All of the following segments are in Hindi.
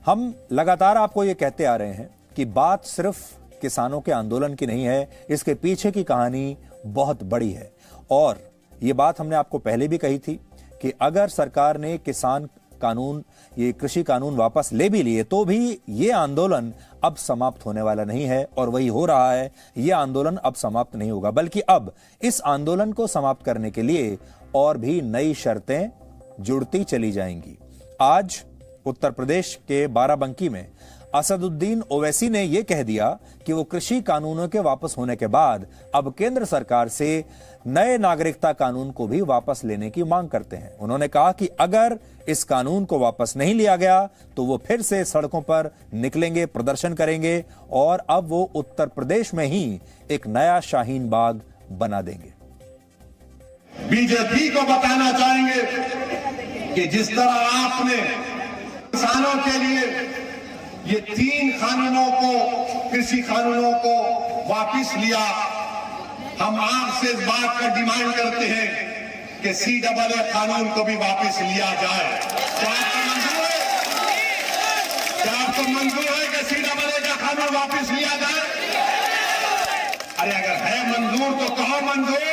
हम लगातार आपको ये कहते आ रहे हैं कि बात सिर्फ किसानों के आंदोलन की नहीं है, इसके पीछे की कहानी बहुत बड़ी है। और ये बात हमने आपको पहले भी कही थी कि अगर सरकार ने किसान कानून, ये कृषि कानून वापस ले भी लिए तो भी ये आंदोलन अब समाप्त होने वाला नहीं है, और वही हो रहा है। ये आंदोलन अब समाप्त नहीं होगा, बल्कि अब इस आंदोलन को समाप्त करने के लिए और भी नई शर्तें जुड़ती चली जाएंगी। आज उत्तर प्रदेश के बाराबंकी में असदुद्दीन ओवैसी ने यह कह दिया कि वो कृषि कानूनों के वापस होने के बाद अब केंद्र सरकार से नए नागरिकता कानून को भी वापस लेने की मांग करते हैं। उन्होंने कहा कि अगर इस कानून को वापस नहीं लिया गया तो वो फिर से सड़कों पर निकलेंगे, प्रदर्शन करेंगे, और अब वो उत्तर प्रदेश में ही एक नया शाहीन बाग बना देंगे। बीजेपी को बताना चाहेंगे कि जिस तरह आपने किसानों के लिए ये 3 कानूनों को, कृषि कानूनों को वापस लिया, हम आपसे इस बात का डिमांड करते हैं कि CAA कानून को भी वापस लिया जाए। क्या आपको मंजूर है? क्या आपको मंजूर है कि CAA का कानून वापस लिया जाए? अरे अगर है मंजूर तो कहो मंजूर।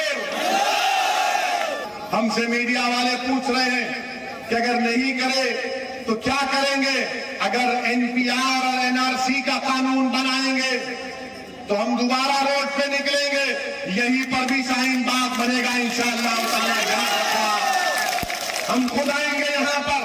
हमसे मीडिया वाले पूछ रहे हैं कि अगर नहीं करे तो क्या करेंगे? अगर NPR और NRC का कानून बनाएंगे तो हम दोबारा रोड पे निकलेंगे, यहीं पर भी शाहीन बाग बनेगा इंशाअल्लाह ताला। हम खुद आएंगे यहां पर।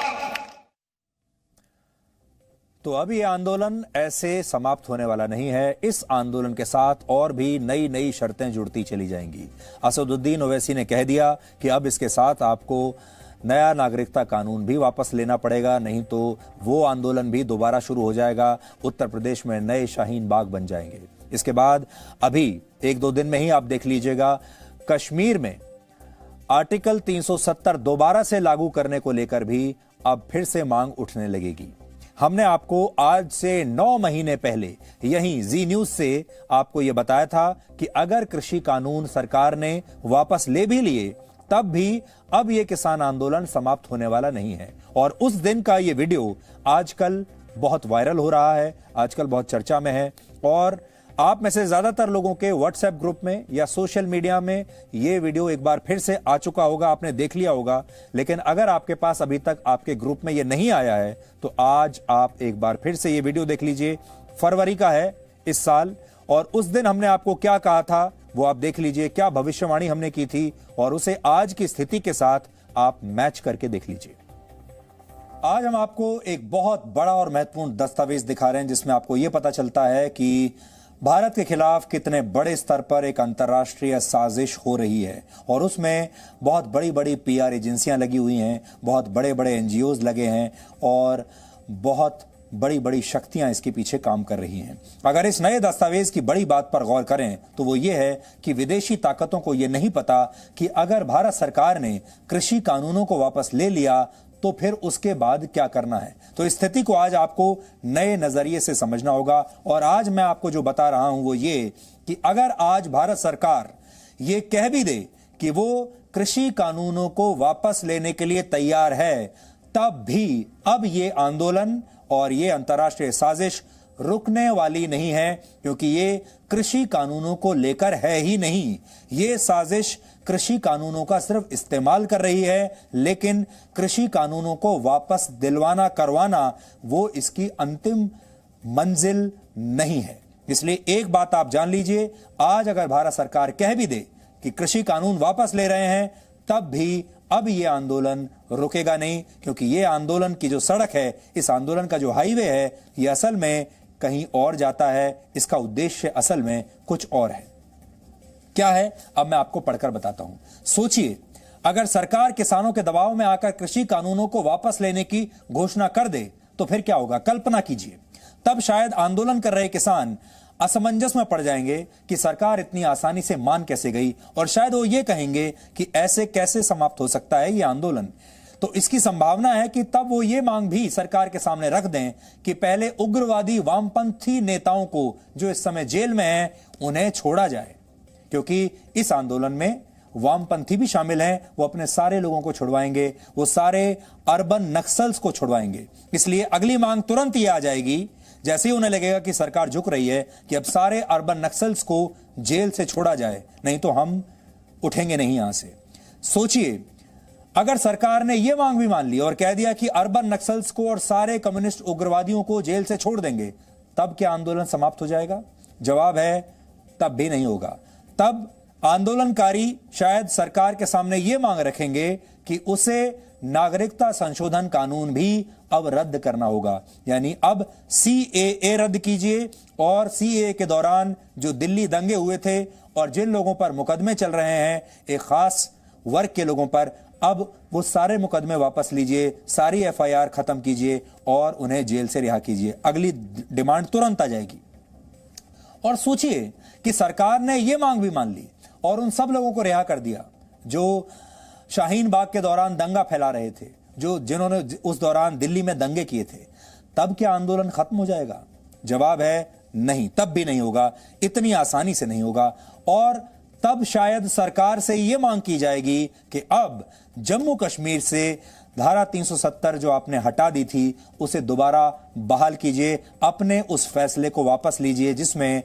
तो अब ये आंदोलन ऐसे समाप्त होने वाला नहीं है। इस आंदोलन के साथ और भी नई नई शर्तें जुड़ती चली जाएंगी। असदुद्दीन ओवैसी ने कह दिया कि अब इसके साथ आपको नया नागरिकता कानून भी वापस लेना पड़ेगा, नहीं तो वो आंदोलन भी दोबारा शुरू हो जाएगा। उत्तर प्रदेश में नए शाहीन बाग बन जाएंगे। इसके बाद अभी 1-2 दिन में ही आप देख लीजिएगा, कश्मीर में आर्टिकल 370 दोबारा से लागू करने को लेकर भी अब फिर से मांग उठने लगेगी। हमने आपको आज से 9 महीने पहले यहीं जी न्यूज से आपको यह बताया था कि अगर कृषि कानून सरकार ने वापस ले भी लिए तब भी अब यह किसान आंदोलन समाप्त होने वाला नहीं है। और उस दिन का यह वीडियो आजकल बहुत वायरल हो रहा है, आजकल बहुत चर्चा में है, और आप में से ज्यादातर लोगों के व्हाट्सएप ग्रुप में या सोशल मीडिया में यह वीडियो एक बार फिर से आ चुका होगा, आपने देख लिया होगा। लेकिन अगर आपके पास अभी तक आपके ग्रुप में यह नहीं आया है तो आज आप एक बार फिर से यह वीडियो देख लीजिए। फरवरी का है इस साल, और उस दिन हमने आपको क्या कहा था वो आप देख लीजिए, क्या भविष्यवाणी हमने की थी, और उसे आज की स्थिति के साथ आप मैच करके देख लीजिए। आज हम आपको एक बहुत बड़ा और महत्वपूर्ण दस्तावेज दिखा रहे हैं जिसमें आपको यह पता चलता है कि भारत के खिलाफ कितने बड़े स्तर पर एक अंतर्राष्ट्रीय साजिश हो रही है, और उसमें बहुत बड़ी बड़ी PR एजेंसियां लगी हुई हैं, बहुत बड़े बड़े NGOs लगे हैं, और बहुत बड़ी बड़ी शक्तियां इसके पीछे काम कर रही हैं। अगर इस नए दस्तावेज की बड़ी बात पर गौर करें तो वो ये है कि विदेशी ताकतों को ये नहीं पता कि अगर भारत सरकार ने कृषि कानूनों को वापस ले लिया तो फिर उसके बाद क्या करना है। तो इस स्थिति को आज आपको नए नजरिए से समझना होगा। और आज मैं आपको जो बता रहा हूं वो ये कि अगर आज भारत सरकार ये कह भी दे कि वो कृषि कानूनों को वापस लेने के लिए तैयार है, तब भी अब ये आंदोलन और ये अंतर्राष्ट्रीय साजिश रुकने वाली नहीं है, क्योंकि ये कृषि कानूनों को लेकर है ही नहीं। ये साजिश कृषि कानूनों का सिर्फ इस्तेमाल कर रही है, लेकिन कृषि कानूनों को वापस दिलवाना करवाना वो इसकी अंतिम मंजिल नहीं है। इसलिए एक बात आप जान लीजिए, आज अगर भारत सरकार कह भी दे कि कृषि कानून वापस ले रहे हैं, तब भी अब ये आंदोलन रुकेगा नहीं, क्योंकि ये आंदोलन की जो सड़क है, इस आंदोलन का जो हाईवे है, ये असल में कहीं और जाता है। इसका उद्देश्य असल में कुछ और है। क्या है, अब मैं आपको पढ़कर बताता हूं। सोचिए, अगर सरकार किसानों के दबाव में आकर कृषि कानूनों को वापस लेने की घोषणा कर दे तो फिर क्या होगा। कल्पना कीजिए, तब शायद आंदोलन कर रहे किसान असमंजस में पड़ जाएंगे कि सरकार इतनी आसानी से मान कैसे गई, और शायद वो ये कहेंगे कि ऐसे कैसे समाप्त हो सकता है ये आंदोलन। तो इसकी संभावना है कि तब वो ये मांग भी सरकार के सामने रख दें कि पहले उग्रवादी वामपंथी नेताओं को जो इस समय जेल में हैं उन्हें छोड़ा जाए, क्योंकि इस आंदोलन में वामपंथी भी शामिल हैं, वो अपने सारे लोगों को छुड़वाएंगे, वो सारे अर्बन नक्सल्स को छुड़वाएंगे। इसलिए अगली मांग तुरंत ये आ जाएगी, जैसे ही उन्हें लगेगा कि सरकार झुक रही है, कि अब सारे अर्बन नक्सल्स को जेल से छोड़ा जाए, नहीं तो हम उठेंगे नहीं यहां से। सोचिए, अगर सरकार ने यह मांग भी मान ली और कह दिया कि अर्बन नक्सल्स को और सारे कम्युनिस्ट उग्रवादियों को जेल से छोड़ देंगे, तब क्या आंदोलन समाप्त हो जाएगा? जवाब है तब भी नहीं होगा। तब आंदोलनकारी शायद सरकार के सामने यह मांग रखेंगे कि उसे नागरिकता संशोधन कानून भी अब रद्द करना होगा, यानी अब CAA रद्द कीजिए, और CAA के दौरान जो दिल्ली दंगे हुए थे और जिन लोगों पर मुकदमे चल रहे हैं, एक खास वर्ग के लोगों पर, अब वो सारे मुकदमे वापस लीजिए, सारी FIR खत्म कीजिए और उन्हें जेल से रिहा कीजिए। अगली डिमांड तुरंत आ जाएगी। और सोचिए कि सरकार ने यह मांग भी मान ली और उन सब लोगों को रिहा कर दिया जो शाहीन बाग के दौरान दंगा फैला रहे थे, जिन्होंने उस दौरान दिल्ली में दंगे किए थे। तब क्या आंदोलन खत्म हो जाएगा? जवाब है नहीं, तब भी नहीं होगा, इतनी आसानी से नहीं होगा। और तब शायद सरकार से यह मांग की जाएगी कि अब जम्मू कश्मीर से धारा 370 जो आपने हटा दी थी, उसे दोबारा बहाल कीजिए, अपने उस फैसले को वापस लीजिए जिसमें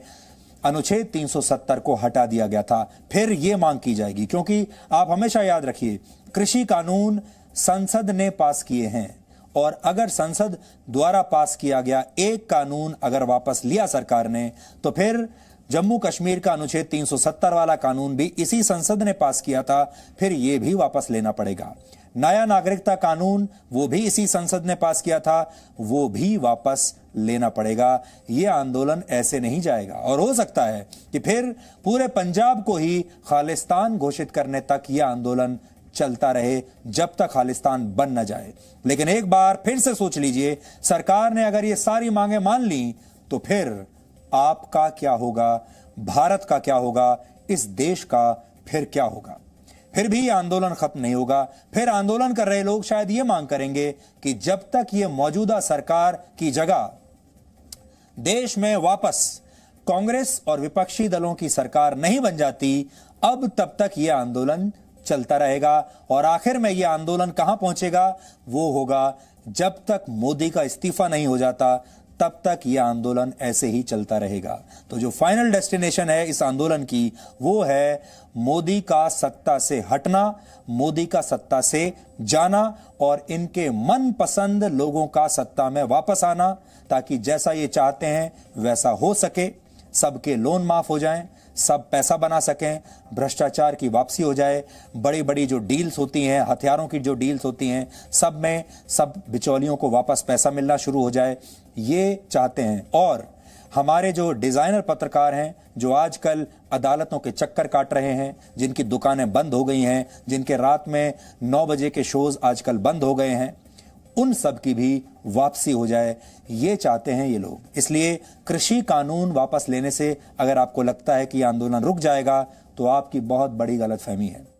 अनुच्छेद 370 को हटा दिया गया था। फिर यह मांग की जाएगी, क्योंकि आप हमेशा याद रखिए, कृषि कानून संसद ने पास किए हैं, और अगर संसद द्वारा पास किया गया एक कानून अगर वापस लिया सरकार ने, तो फिर जम्मू कश्मीर का अनुच्छेद 370 वाला कानून भी इसी संसद ने पास किया था, फिर यह भी वापस लेना पड़ेगा। नया नागरिकता कानून वो भी इसी संसद ने पास किया था, वो भी वापस लेना पड़ेगा। यह आंदोलन ऐसे नहीं जाएगा, और हो सकता है कि फिर पूरे पंजाब को ही खालिस्तान घोषित करने तक यह आंदोलन चलता रहे, जब तक खालिस्तान बन न जाए। लेकिन एक बार फिर से सोच लीजिए, सरकार ने अगर ये सारी मांगे मान ली, तो फिर आपका क्या होगा, भारत का क्या होगा, इस देश का फिर क्या होगा? फिर भी आंदोलन खत्म नहीं होगा। फिर आंदोलन कर रहे लोग शायद ये मांग करेंगे कि जब तक ये मौजूदा सरकार की जगह देश में वापस कांग्रेस और विपक्षी दलों की सरकार नहीं बन जाती, अब तब तक यह आंदोलन चलता रहेगा। और आखिर में यह आंदोलन कहां पहुंचेगा? वो होगा जब तक मोदी का इस्तीफा नहीं हो जाता, तब तक यह आंदोलन ऐसे ही चलता रहेगा। तो जो फाइनल डेस्टिनेशन है इस आंदोलन की, वो है मोदी का सत्ता से हटना, मोदी का सत्ता से जाना, और इनके मनपसंद लोगों का सत्ता में वापस आना, ताकि जैसा ये चाहते हैं वैसा हो सके। सबके लोन माफ हो जाएं, सब पैसा बना सकें, भ्रष्टाचार की वापसी हो जाए, बड़ी बड़ी जो डील्स होती हैं, हथियारों की जो डील्स होती हैं, सब में सब बिचौलियों को वापस पैसा मिलना शुरू हो जाए, ये चाहते हैं। और हमारे जो डिजाइनर पत्रकार हैं, जो आजकल अदालतों के चक्कर काट रहे हैं, जिनकी दुकानें बंद हो गई हैं, जिनके रात में 9 बजे के शोज आजकल बंद हो गए हैं, उन सब की भी वापसी हो जाए, ये चाहते हैं ये लोग। इसलिए कृषि कानून वापस लेने से अगर आपको लगता है कि आंदोलन रुक जाएगा, तो आपकी बहुत बड़ी गलतफहमी है।